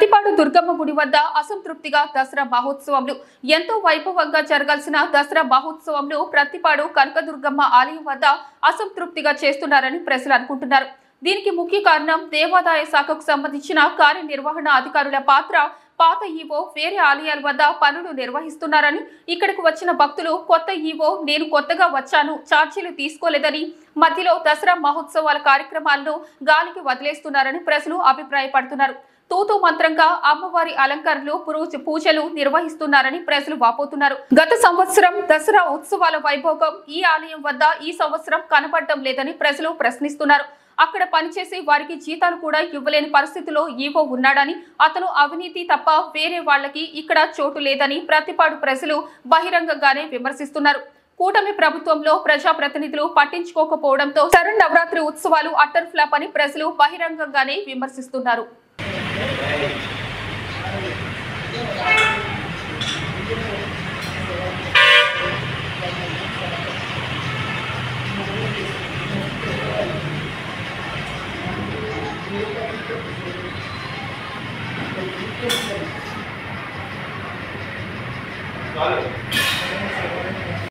ప్రతిపాడు దుర్గమ్మ గుడి వద్ద అసంతృప్తిగా దసరా మహోత్సవంలో ఎంతో వైభవంగా జరగాల్సిన దసరా మహోత్సవంలో ప్రతిపాడు కనకదుర్గమ్మ ఆలయం వద్ద అసంతృప్తిగా చేస్తున్నారని ప్రజలు అనుకుంటున్నారు. దీనికి ముఖ్య కారణం దేవాదాయ శాఖకు సంబంధించిన కార్యనిర్వహణ అధికారుల పాత్ర. పాత ఈవో వేరే ఆలయాల వద్ద పనులు నిర్వహిస్తున్నారని, ఇక్కడికి వచ్చిన భక్తులు కొత్త ఈవో నేను కొత్తగా వచ్చాను, ఛార్జీలు తీసుకోలేదని, మధ్యలో దసరా మహోత్సవాల కార్యక్రమాలను గాలికి వదిలేస్తున్నారని ప్రజలు అభిప్రాయపడుతున్నారు. తూతూ మంత్రంగా అమ్మవారి అలంకరణలు పూజలు నిర్వహిస్తున్నారని ప్రజలు వాపోతున్నారు. గత సంవత్సరం దసరా ఉత్సవాల వైభోగం ఈ ఆలయం వద్ద ఈ సంవత్సరం కనపడటం లేదని ప్రజలు ప్రశ్నిస్తున్నారు. అక్కడ పనిచేసి వారికి జీతాలు కూడా ఇవ్వలేని పరిస్థితిలో ఈవో ఉన్నాడని, అతను అవినీతి తప్ప వేరే వాళ్లకి ఇక్కడ చోటు లేదని ప్రతిపాడు ప్రజలు బహిరంగంగానే విమర్శిస్తున్నారు. కూటమి ప్రభుత్వంలో ప్రజాప్రతినిధులు పట్టించుకోకపోవడంతో శరన్నవరాత్రి ఉత్సవాలు అట్టర్ ఫ్లాప్ అని ప్రజలు బహిరంగంగానే విమర్శిస్తున్నారు. Got it.